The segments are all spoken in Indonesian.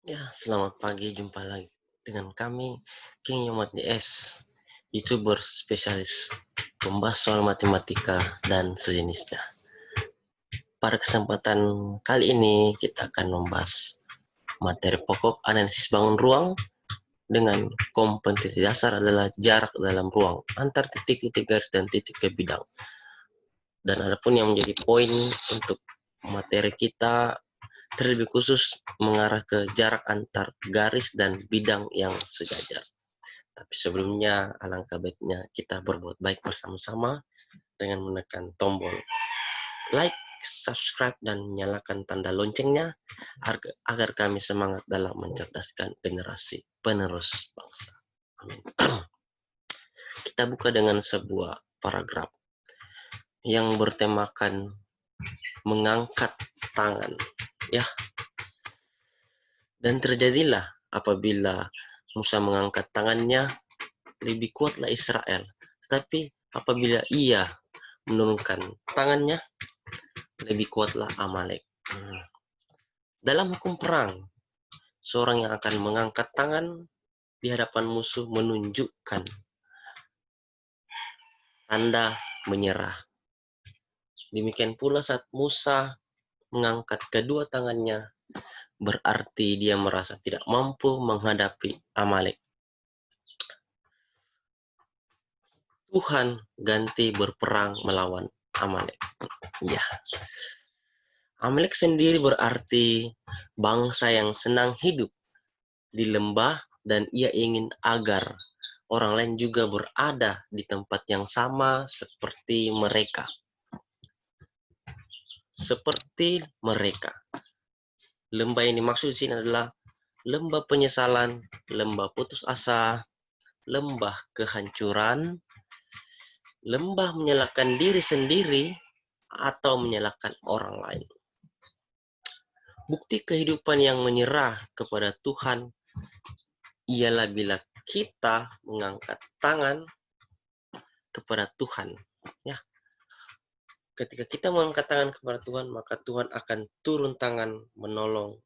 Ya, selamat pagi. Jumpa lagi dengan kami, King Yomat DS, YouTuber spesialis membahas soal matematika dan sejenisnya. Pada kesempatan kali ini, kita akan membahas materi pokok analisis bangun ruang dengan kompetensi dasar adalah jarak dalam ruang antar titik-titik garis dan titik ke bidang. Dan adapun yang menjadi poin untuk materi kita terlebih khusus mengarah ke jarak antar garis dan bidang yang sejajar. Tapi sebelumnya, alangkah baiknya kita berbuat baik bersama-sama dengan menekan tombol like, subscribe, dan nyalakan tanda loncengnya agar kami semangat dalam mencerdaskan generasi penerus bangsa. Amin. Kita buka dengan sebuah paragraf yang bertemakan mengangkat tangan. Ya, dan terjadilah apabila Musa mengangkat tangannya, lebih kuatlah Israel. Tetapi apabila ia menurunkan tangannya, lebih kuatlah Amalek. Dalam hukum perang, seorang yang akan mengangkat tangan di hadapan musuh menunjukkan tanda menyerah. Demikian pula saat Musa mengangkat kedua tangannya, berarti dia merasa tidak mampu menghadapi Amalek. Tuhan ganti berperang melawan Amalek. Ya, Amalek sendiri berarti bangsa yang senang hidup di lembah dan ia ingin agar orang lain juga berada di tempat yang sama seperti mereka. Seperti mereka. Lembah yang dimaksud di sini adalah lembah penyesalan, lembah putus asa, lembah kehancuran, lembah menyalahkan diri sendiri, atau menyalahkan orang lain. Bukti kehidupan yang menyerah kepada Tuhan ialah bila kita mengangkat tangan kepada Tuhan. Ya, ketika kita mengangkat tangan kepada Tuhan, maka Tuhan akan turun tangan menolong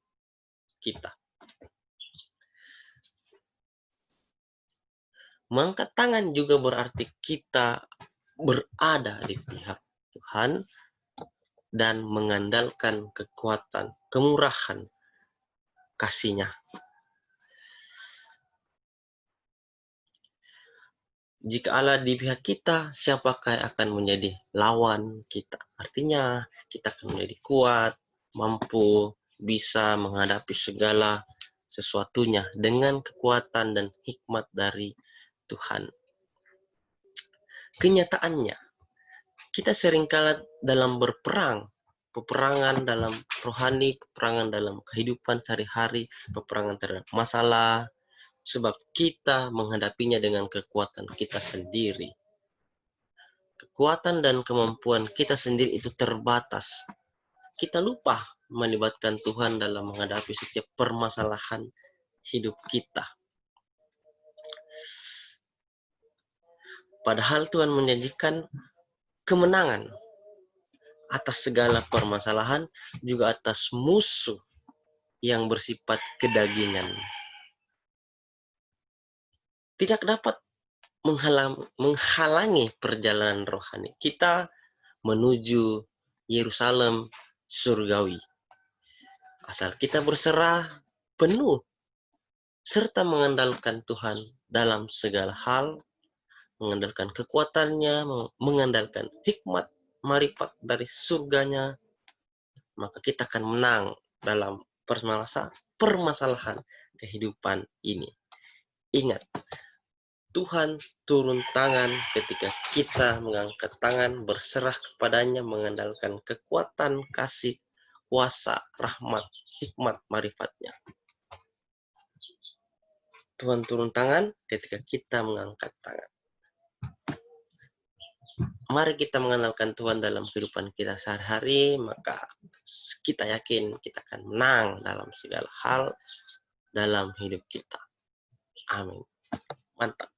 kita. Mengangkat tangan juga berarti kita berada di pihak Tuhan dan mengandalkan kekuatan, kemurahan, kasih-Nya. Jika Allah di pihak kita, siapakah yang akan menjadi lawan kita? Artinya, kita akan menjadi kuat, mampu, bisa menghadapi segala sesuatunya dengan kekuatan dan hikmat dari Tuhan. Kenyataannya, kita seringkali dalam berperang, peperangan dalam rohani, peperangan dalam kehidupan sehari-hari, peperangan terhadap masalah, sebab kita menghadapinya dengan kekuatan kita sendiri. Kekuatan dan kemampuan kita sendiri itu terbatas. Kita lupa melibatkan Tuhan dalam menghadapi setiap permasalahan hidup kita. Padahal Tuhan menjanjikan kemenangan atas segala permasalahan, juga atas musuh yang bersifat kedagingan. Tidak dapat menghalangi perjalanan rohani kita menuju Yerusalem surgawi. Asal kita berserah penuh serta mengandalkan Tuhan dalam segala hal, mengandalkan kekuatannya, mengandalkan hikmat, marifat dari surganya, maka kita akan menang dalam permasalahan kehidupan ini. Ingat, Tuhan turun tangan ketika kita mengangkat tangan, berserah kepadanya, mengandalkan kekuatan, kasih, kuasa, rahmat, hikmat, marifat-Nya. Tuhan turun tangan ketika kita mengangkat tangan. Mari kita mengandalkan Tuhan dalam kehidupan kita sehari-hari, maka kita yakin kita akan menang dalam segala hal dalam hidup kita. Amin. Mantap.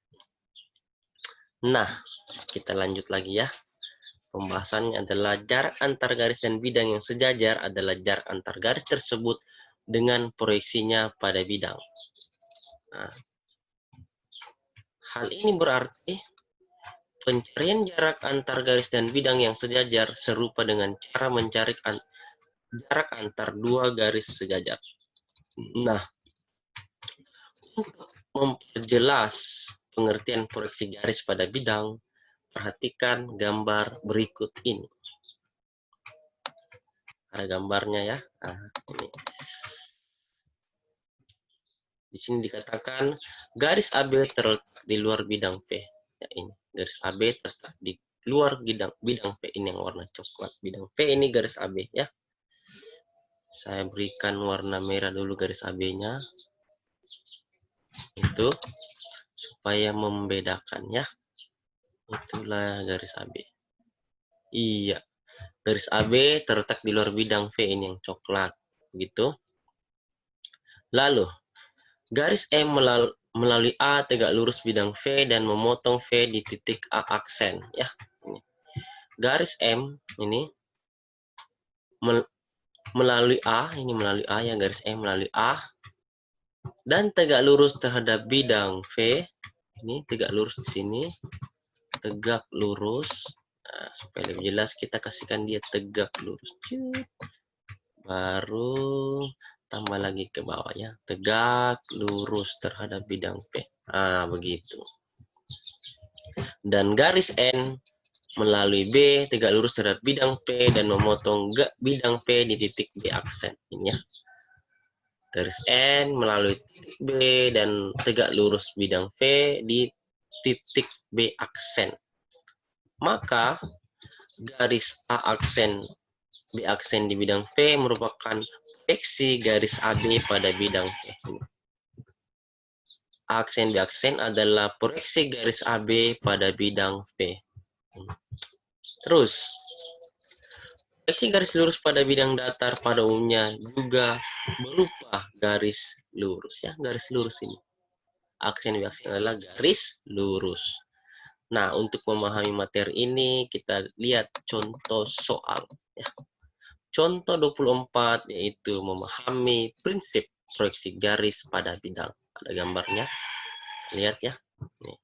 Nah, kita lanjut lagi ya. Pembahasannya adalah jarak antar garis dan bidang yang sejajar adalah jarak antar garis tersebut dengan proyeksinya pada bidang. Nah, hal ini berarti pencarian jarak antar garis dan bidang yang sejajar serupa dengan cara mencari jarak antar dua garis sejajar. Nah, untuk memperjelas pengertian proyeksi garis pada bidang, perhatikan gambar berikut ini. Ada gambarnya ya. Nah, ini. Di sini dikatakan garis AB terletak di luar bidang P. Ya, ini garis AB terletak di luar bidang P, ini yang warna coklat. Bidang P ini garis AB ya. Saya berikan warna merah dulu garis AB-nya. Itu supaya membedakan ya. Itulah garis AB. Iya. Garis AB terletak di luar bidang V, ini yang coklat. Begitu. Lalu garis M melalui A tegak lurus bidang V dan memotong V di titik A aksen ya. Ini. Garis M ini melalui A, ini melalui A ya, garis M melalui A dan tegak lurus terhadap bidang V. Ini tegak lurus di sini. Tegak lurus. Nah, supaya lebih jelas kita kasihkan dia tegak lurus. Baru tambah lagi ke bawahnya, tegak lurus terhadap bidang P. Nah, begitu. Dan garis N melalui B tegak lurus terhadap bidang P dan memotong bidang P di titik B aksen. Ini ya. Garis N melalui titik B dan tegak lurus bidang P di titik B aksen. Maka garis A aksen B aksen di bidang P merupakan proyeksi garis AB pada bidang P. Aksen B aksen adalah proyeksi garis AB pada bidang P. Terus, proyeksi garis lurus pada bidang datar pada umumnya juga berupa garis lurus. Ya, garis lurus ini. Aksen B aksen adalah garis lurus. Nah, untuk memahami materi ini, kita lihat contoh soal. Ya. Contoh 24 yaitu memahami prinsip proyeksi garis pada bidang. Ada gambarnya. Lihat ya. Nih.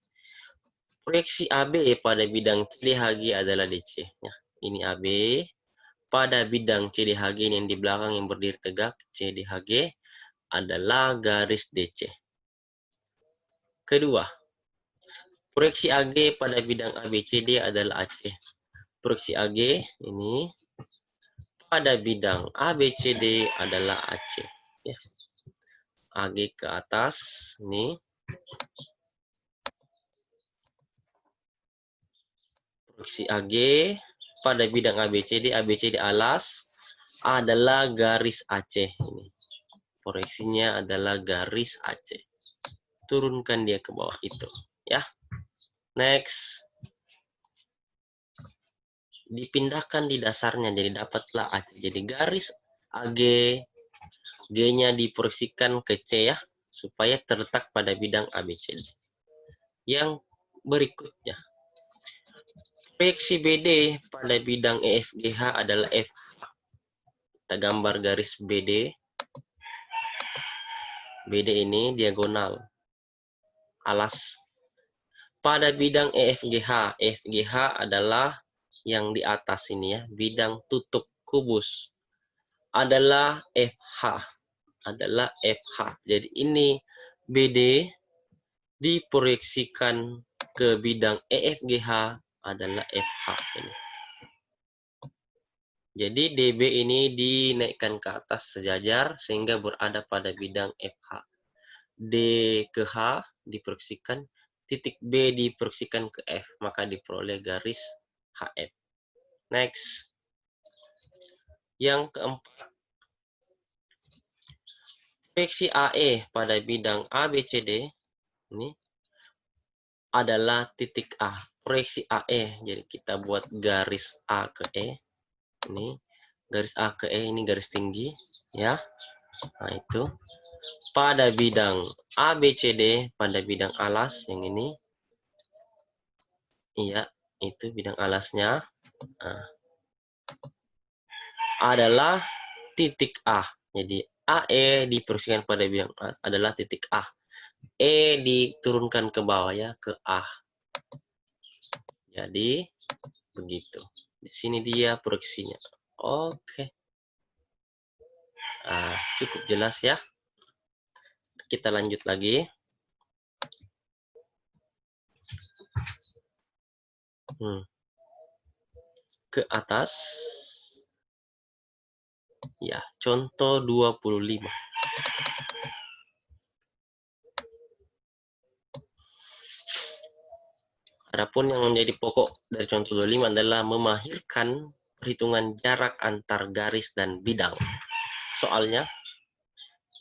Proyeksi AB pada bidang CDHG adalah DC. Ya. Ini AB. Pada bidang CDHG yang di belakang yang berdiri tegak, CDHG adalah garis DC. Kedua, proyeksi AG pada bidang ABCD adalah AC. Proyeksi AG ini pada bidang ABCD adalah AC. Ya. AG ke atas, ini. Proyeksi AG pada bidang ABCD, ABCD alas adalah garis AC. Ini. Proyeksinya adalah garis AC. Turunkan dia ke bawah itu. Ya. Next. Dipindahkan di dasarnya, jadi dapatlah AC. Jadi garis AG, G-nya diproyeksikan ke C ya, supaya terletak pada bidang ABCD. Yang berikutnya, proyeksi BD pada bidang EFGH adalah FH. Kita gambar garis BD. BD ini diagonal, alas. Pada bidang EFGH, EFGH adalah yang di atas ini ya, bidang tutup kubus. Adalah FH. Adalah FH. Jadi ini BD diproyeksikan ke bidang EFGH adalah FH ini. Jadi DB ini dinaikkan ke atas sejajar sehingga berada pada bidang FH. D ke H diproyeksikan, titik B diproyeksikan ke F, maka diperoleh garis HF. Next. Yang keempat, proyeksi AE pada bidang ABCD ini adalah titik A. Proyeksi AE, jadi kita buat garis A ke E. Ini garis A ke E, ini garis tinggi ya. Nah, itu pada bidang ABCD, pada bidang alas yang ini. Iya, itu bidang alasnya. Nah, adalah titik A. Jadi AE diprosesikan pada bidang A adalah titik A. E diturunkan ke bawah ya, ke A. Jadi, begitu. Di sini dia proyeksinya. Oke. Cukup jelas ya. Kita lanjut lagi. Ke atas. Ya, contoh 25. Adapun yang menjadi pokok dari contoh 25 adalah memahirkan perhitungan jarak antar garis dan bidang. Soalnya,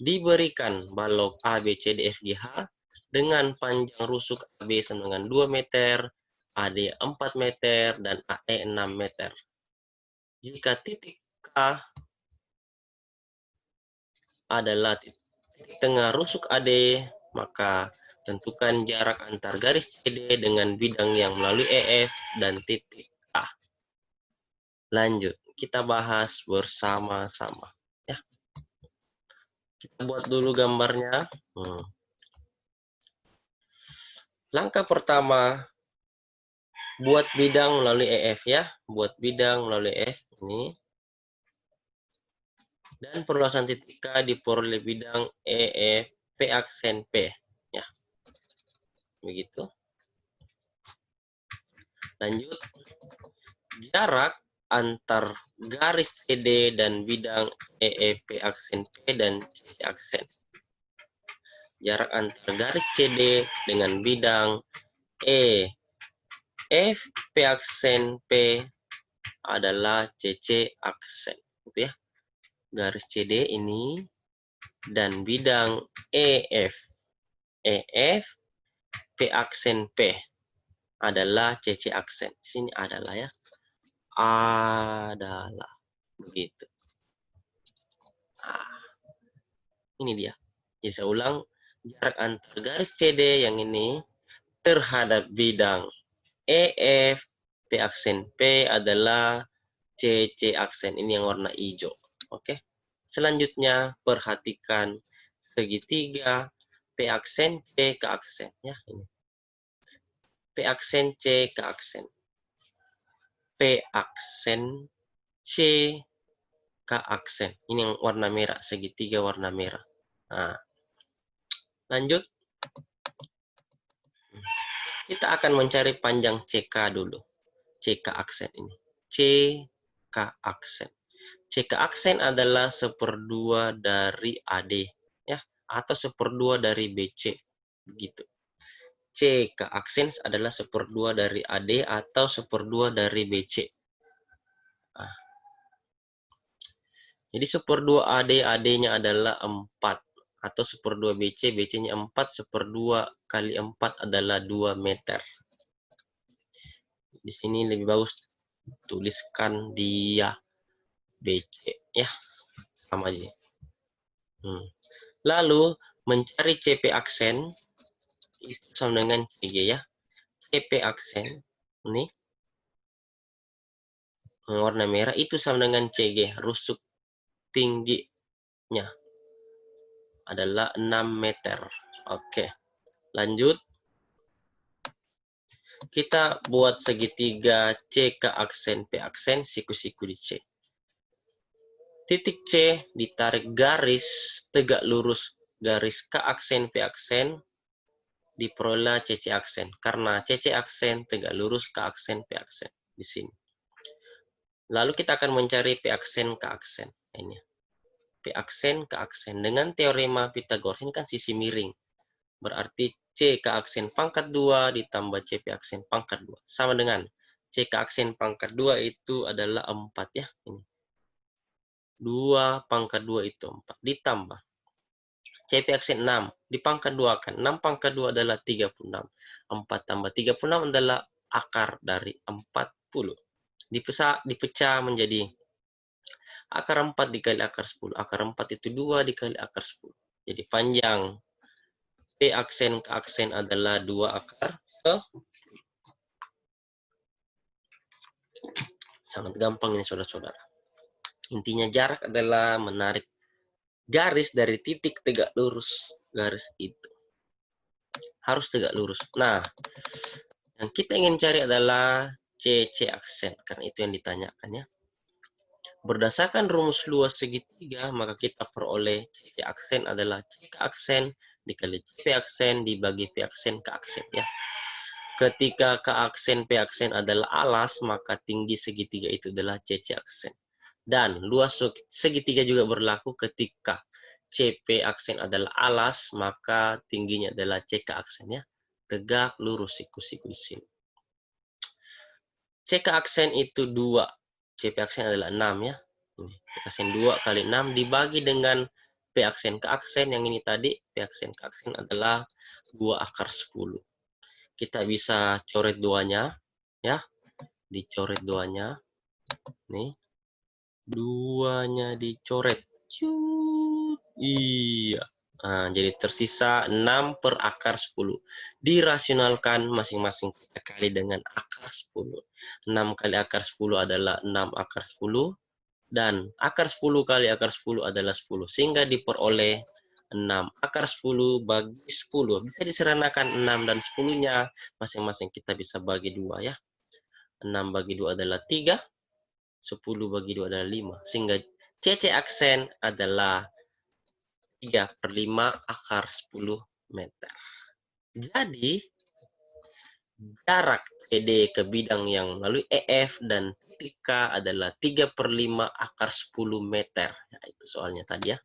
diberikan balok A, B, C, D, F, G, H dengan panjang rusuk AB sama dengan 2 meter, AD 4 meter, dan AE 6 meter. Jika titik K adalah titik tengah rusuk AD, maka tentukan jarak antar garis CD dengan bidang yang melalui EF dan titik A. Lanjut, kita bahas bersama-sama. Ya. Kita buat dulu gambarnya. Langkah pertama, buat bidang melalui EF ya. Buat bidang melalui EF ini. Dan perluasan titik K diperoleh bidang EF P aksen P. Ya. Begitu. Lanjut, jarak antar garis CD dan bidang EEP aksen P dan CC aksen. Jarak antar garis CD dengan bidang EF P aksen P adalah CC aksen. Gitu ya. Garis CD ini dan bidang EF P aksen P adalah CC aksen. Sini adalah ya. Adalah begitu. Ini dia. Jadi saya ulang, jarak antar garis CD yang ini terhadap bidang EF P aksen P adalah CC aksen. Ini yang warna hijau. Oke. Selanjutnya perhatikan segitiga P aksen C ke aksen ya ini. P aksen C ke aksen. P aksen C ke aksen. Ini yang warna merah, segitiga warna merah. Nah, lanjut. Kita akan mencari panjang CK dulu. CK aksen ini. CK aksen. CK aksen adalah 1/2 dari AD ya, atau 1/2 dari BC. Begitu. CK aksen adalah 1/2 dari AD atau 1/2 dari BC. Nah, jadi 1/2 AD, AD-nya adalah 4. Atau 1/2 BC, BC-nya 4, 1/2 kali 4 adalah 2 meter. Di sini lebih bagus tuliskan dia BC ya, sama aja. Lalu mencari CP aksen itu sama dengan CG ya. CP aksen ini warna merah itu sama dengan CG, rusuk tingginya adalah 6 meter. Oke, lanjut. Kita buat segitiga C ke aksen P aksen, siku-siku di C. Titik C ditarik garis tegak lurus garis K aksen P aksen diperoleh CC aksen. Karena CC aksen tegak lurus K aksen P aksen di sini. Lalu kita akan mencari P aksen K aksen. Ini. P aksen K aksen. Dengan teorema Pythagoras ini kan sisi miring. Berarti C ke aksen pangkat 2 ditambah CP aksen pangkat 2. Sama dengan C ke aksen pangkat 2 itu adalah 4 ya. Ini. 2 pangkat 2 itu 4. Ditambah CP aksen 6. Dipangkat 2 kan. 6 pangkat 2 adalah 36. 4 tambah 36 adalah akar dari 40. Dipecah menjadi akar 4 dikali akar 10. Akar 4 itu 2 dikali akar 10. Jadi panjang P aksen ke aksen adalah 2 akar 10. Sangat gampang ini saudara-saudara. Intinya jarak adalah menarik garis dari titik tegak lurus. Garis itu harus tegak lurus. Nah, yang kita ingin cari adalah CC aksen, karena itu yang ditanyakan ya. Berdasarkan rumus luas segitiga, maka kita peroleh CC aksen adalah C ke aksen dikali P aksen dibagi P aksen ke aksen ya. Ketika ke aksen P aksen adalah alas, maka tinggi segitiga itu adalah CC aksen. Dan luas segitiga juga berlaku ketika CP aksen adalah alas, maka tingginya adalah CK aksen ya. Tegak, lurus, siku-siku di sini. CK aksen itu 2. CP aksen adalah 6 ya. Ini, P aksen 2 kali 6 dibagi dengan P aksen ke aksen. Yang ini tadi, P aksen ke aksen adalah 2 akar 10. Kita bisa coret duanya ya. Dicoret duanya. Nih. Duanya dicoret. Iya. Nah, jadi tersisa 6 per akar 10. Dirasionalkan masing-masing kita kali dengan akar 10. 6 kali akar 10 adalah 6 akar 10. Dan akar 10 kali akar 10 adalah 10. Sehingga diperoleh 6 akar 10 bagi 10. Bisa diseranakan 6 dan 10-nya. Masing-masing kita bisa bagi 2 ya. 6 bagi 2 adalah 3. 10 bagi 2 adalah 5. Sehingga CC aksen adalah 3 per 5 akar 10 meter. Jadi, jarak CD ke bidang yang melalui EF dan titik K adalah 3 per 5 akar 10 meter. Ya, itu soalnya tadi ya.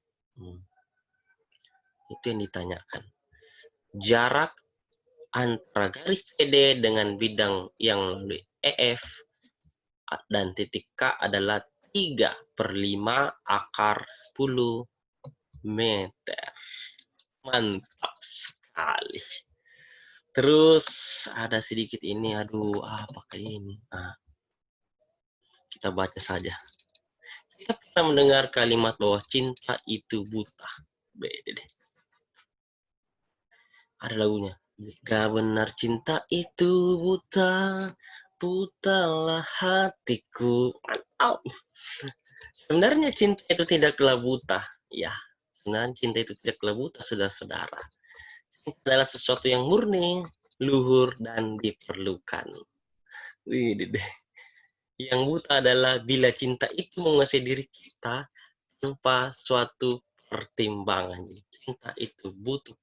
Itu yang ditanyakan. Jarak antara garis CD dengan bidang yang melalui EF dan titik K adalah 3 per 5 akar 10 meter. Mantap sekali. Terus ada sedikit ini, aduh, apa kayak ini? Nah, kita baca saja. Kita pernah mendengar kalimat bahwa cinta itu buta. Beda deh. Ada lagunya. Jika benar cinta itu buta, butalah hatiku. Mantap. Sebenarnya cinta itu tidaklah buta. Ya, sebenarnya cinta itu tidaklah buta, saudara-saudara. Cinta adalah sesuatu yang murni, luhur, dan diperlukan. Wih, deh. Yang buta adalah bila cinta itu menguasai diri kita tanpa suatu pertimbangan. Cinta itu butuh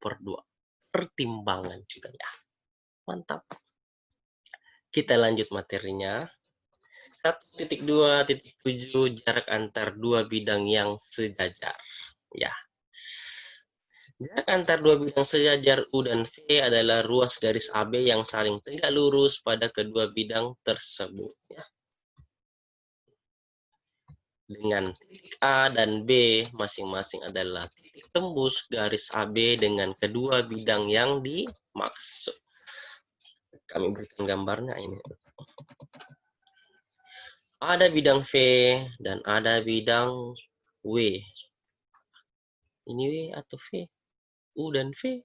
pertimbangan juga ya. Mantap. Kita lanjut materinya. 1.2.7 jarak antar dua bidang yang sejajar. Ya. Jarak antar dua bidang sejajar U dan V adalah ruas garis AB yang saling tegak lurus pada kedua bidang tersebut. Ya. Dengan titik A dan B masing-masing adalah titik tembus garis AB dengan kedua bidang yang dimaksud. Kami berikan gambarnya ini. Ada bidang V dan ada bidang W. Ini W atau V? U dan V.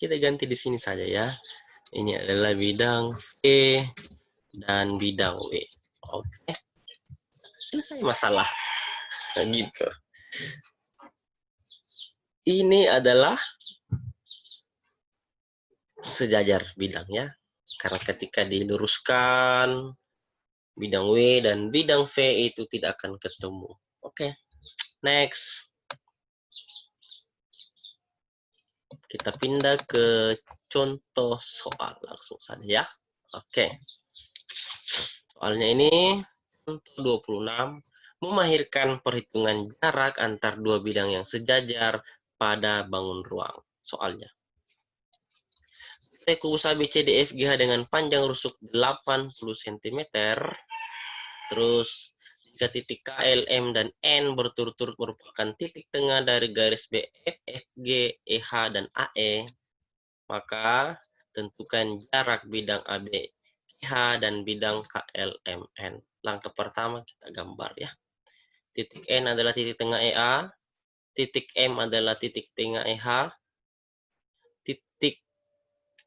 Kita ganti di sini saja ya. Ini adalah bidang V dan bidang W. Oke. Selesai masalah. Nah, gitu. Ini adalah sejajar bidangnya. Karena ketika diluruskan, bidang W dan bidang V itu tidak akan ketemu. Oke. Next. Kita pindah ke contoh soal langsung saja ya. Oke. Soalnya ini untuk 26 memahirkan perhitungan jarak antar dua bidang yang sejajar pada bangun ruang. Soalnya. Kubus ABCDFGH dengan panjang rusuk 80 cm. Terus jika titik K, L, M, dan N berturut-turut merupakan titik tengah dari garis BF, FG, EH, dan AE, maka tentukan jarak bidang AB, EH, dan bidang KLMN. Langkah pertama kita gambar ya. Titik N adalah titik tengah EA, titik M adalah titik tengah EH, titik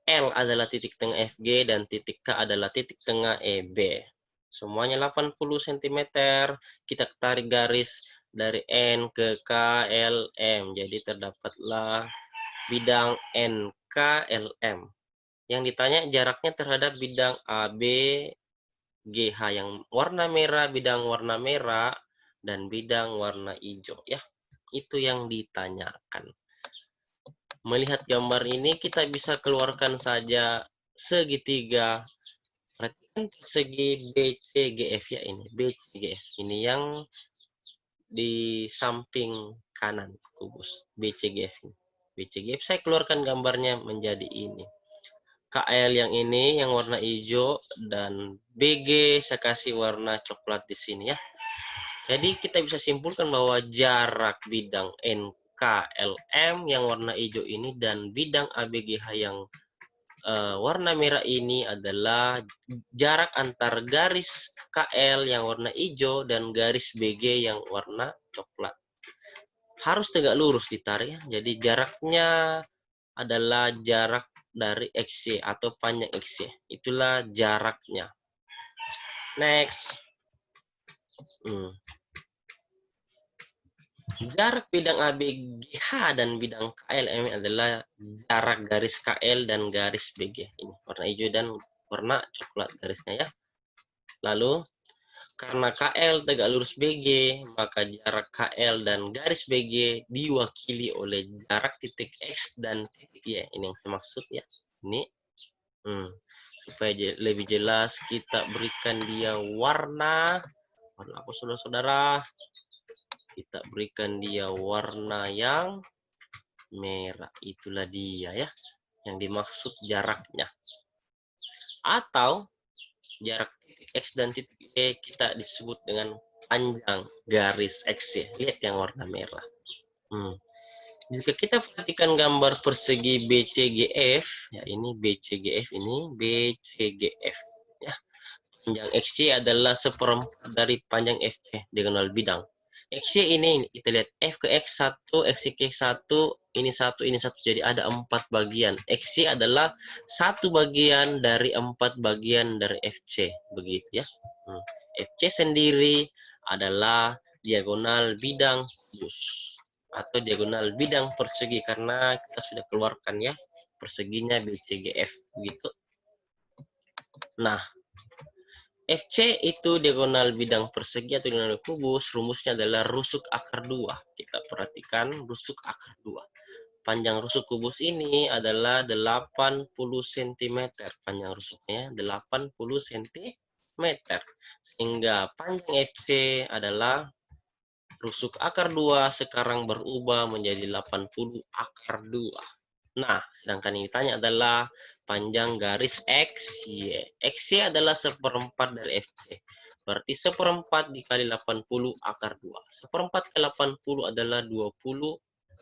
L adalah titik tengah FG, dan titik K adalah titik tengah EB. Semuanya 80 cm. Kita tarik garis dari N ke K, L, M. Jadi terdapatlah bidang NKLM. Yang ditanya jaraknya terhadap bidang AB, GH yang warna merah, bidang warna merah, dan bidang warna hijau. Ya, itu yang ditanyakan. Melihat gambar ini, kita bisa keluarkan saja segitiga. Perhatikan segi BCGF ya ini, BCGF. Ini yang di samping kanan kubus, BCGF ini. BCGF saya keluarkan gambarnya menjadi ini. KL yang ini yang warna hijau dan BG saya kasih warna coklat di sini ya. Jadi kita bisa simpulkan bahwa jarak bidang NKLM yang warna hijau ini dan bidang ABGH yang warna merah ini adalah jarak antar garis KL yang warna hijau dan garis BG yang warna coklat. Harus tegak lurus ditarik ya. Jadi jaraknya adalah jarak dari XY atau panjang XY. Itulah jaraknya. Next. Jarak bidang ABGH dan bidang KLM adalah jarak garis KL dan garis BG. Ini warna hijau dan warna coklat garisnya ya. Lalu karena KL tegak lurus BG, maka jarak KL dan garis BG diwakili oleh jarak titik X dan titik Y. Ini yang saya maksud ya. Ini supaya lebih jelas kita berikan dia warna apa saudara-saudara? Kita berikan dia warna yang merah. Itulah dia ya, yang dimaksud jaraknya. Atau jarak titik X dan titik Y kita disebut dengan panjang garis X ya. Lihat yang warna merah. Jika kita perhatikan gambar persegi BCGF, ya ini BCGF, ini BCGF. Ya. Panjang XY adalah seperempat dari panjang FC, diagonal bidang. XY ini kita lihat F ke X1, X ke X1, ini satu, jadi ada 4 bagian. XY adalah satu bagian dari 4 bagian dari FC, begitu ya. FC sendiri adalah diagonal bidang kubus atau diagonal bidang persegi karena kita sudah keluarkan ya perseginya BCGF begitu. Nah, FC itu diagonal bidang persegi atau diagonal kubus, rumusnya adalah rusuk akar 2. Kita perhatikan rusuk akar 2. Panjang rusuk kubus ini adalah 80 cm. Panjang rusuknya 80 cm. Sehingga panjang FC adalah rusuk akar 2 sekarang berubah menjadi 80 akar 2. Nah, sedangkan yang ditanya adalah panjang garis XY. XY adalah seperempat dari FC. Berarti seperempat dikali 80 akar 2. Seperempat ke 80 adalah 20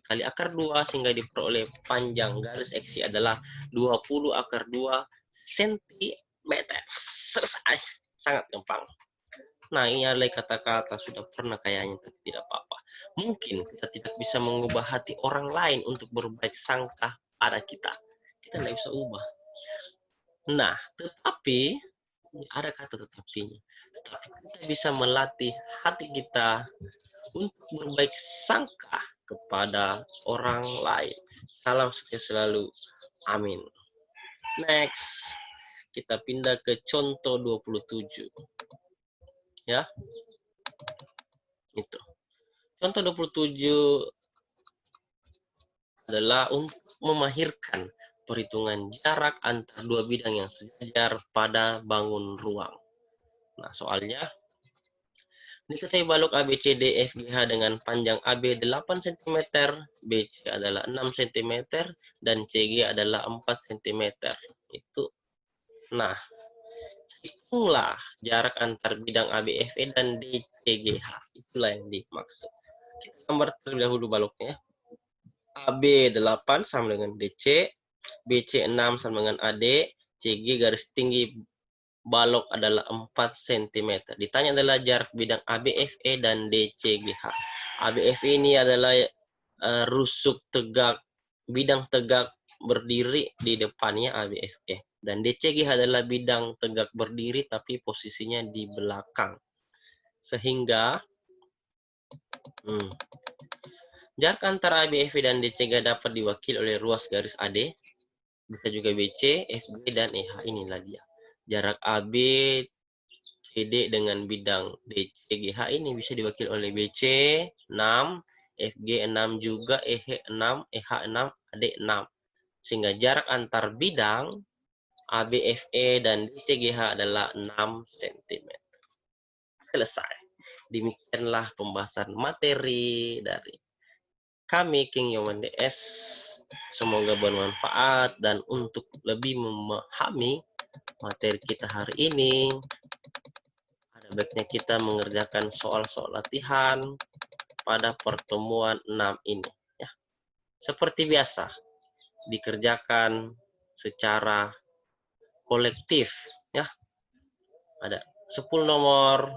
kali akar 2 sehingga diperoleh panjang garis XY adalah 20 akar 2 cm. Selesai. Sangat gampang. Nah, ini adalah kata-kata sudah pernah kayaknya, tapi tidak apa-apa. Mungkin kita tidak bisa mengubah hati orang lain untuk berbaik sangka pada kita. Kita tidak bisa ubah. Nah, tetapi, ada kata tetapinya. Tetapi kita bisa melatih hati kita untuk berbaik sangka kepada orang lain. Salam sukses selalu. Amin. Next. Kita pindah ke contoh 27. Ya. Itu. Contoh 27 adalah untuk memahirkan perhitungan jarak antar dua bidang yang sejajar pada bangun ruang. Nah, soalnya diketahui balok ABCDFGH dengan panjang AB 8 cm, BC adalah 6 cm, dan CG adalah 4 cm. Itu. Nah, hitunglah jarak antar bidang ABFE dan DCGH. Itulah yang dimaksud. Kita gambar terlebih dahulu baloknya. AB 8 sama dengan DC, BC 6 sama dengan AD, CG garis tinggi balok adalah 4 cm. Ditanya adalah jarak bidang ABFE dan DCGH. ABFE ini adalah rusuk tegak, bidang tegak berdiri di depannya ABFE. Dan DCGH adalah bidang tegak berdiri tapi posisinya di belakang. Sehingga Jarak antara AB, FE, dan DCG dapat diwakili oleh ruas garis AD, bisa juga BC, FB, dan EH. Inilah dia. Jarak AB, CD dengan bidang DCGH ini bisa diwakili oleh BC 6, FG 6 juga, EH 6, EH 6, AD 6. Sehingga jarak antar bidang ABFE dan DCGH adalah 6 cm. Selesai. Demikianlah pembahasan materi dari kami King Yoman DS. Semoga bermanfaat, dan untuk lebih memahami materi kita hari ini, ada baiknya kita mengerjakan soal-soal latihan pada pertemuan 6 ini. Ya. Seperti biasa, dikerjakan secara kolektif. Ya. Ada 10 nomor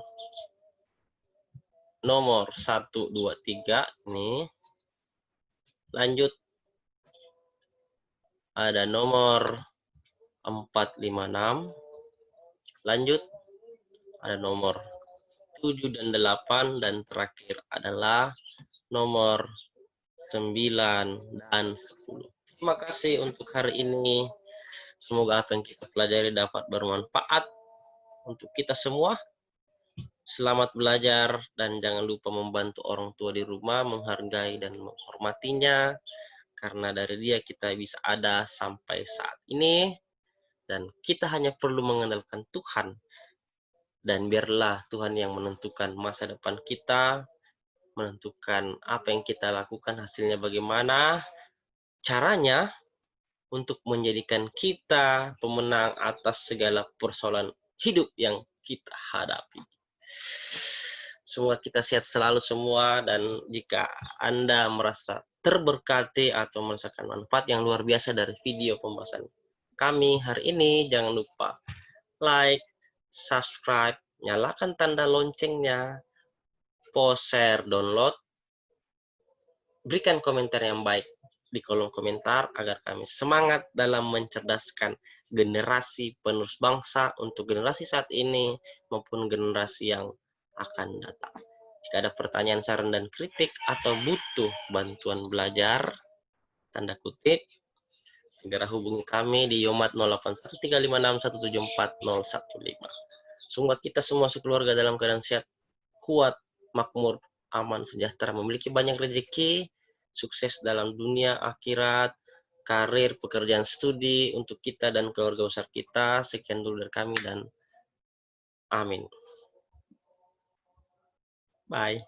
1, 2, 3 nih. Lanjut ada nomor 4, 5, 6. Lanjut ada nomor 7 dan 8, dan terakhir adalah nomor 9 dan 10. Terima kasih untuk hari ini. Semoga apa yang kita pelajari dapat bermanfaat untuk kita semua. Selamat belajar, dan jangan lupa membantu orang tua di rumah, menghargai dan menghormatinya, karena dari dia kita bisa ada sampai saat ini, dan kita hanya perlu mengandalkan Tuhan. Dan biarlah Tuhan yang menentukan masa depan kita, menentukan apa yang kita lakukan, hasilnya bagaimana, caranya untuk menjadikan kita pemenang atas segala persoalan hidup yang kita hadapi. Semoga kita sehat selalu semua, dan jika Anda merasa terberkati atau merasakan manfaat yang luar biasa dari video pembahasan kami hari ini, jangan lupa like, subscribe, nyalakan tanda loncengnya, post, share, download, berikan komentar yang baik di kolom komentar agar kami semangat dalam mencerdaskan generasi penerus bangsa untuk generasi saat ini maupun generasi yang akan datang. Jika ada pertanyaan, saran, dan kritik atau butuh bantuan belajar, tanda kutip, segera hubungi kami di Yomat 081356174015. Semoga kita semua sekeluarga dalam keadaan sehat, kuat, makmur, aman, sejahtera, memiliki banyak rezeki, sukses dalam dunia, akhirat, karir, pekerjaan, studi untuk kita dan keluarga besar kita. Sekian dulu dari kami, dan amin. Bye.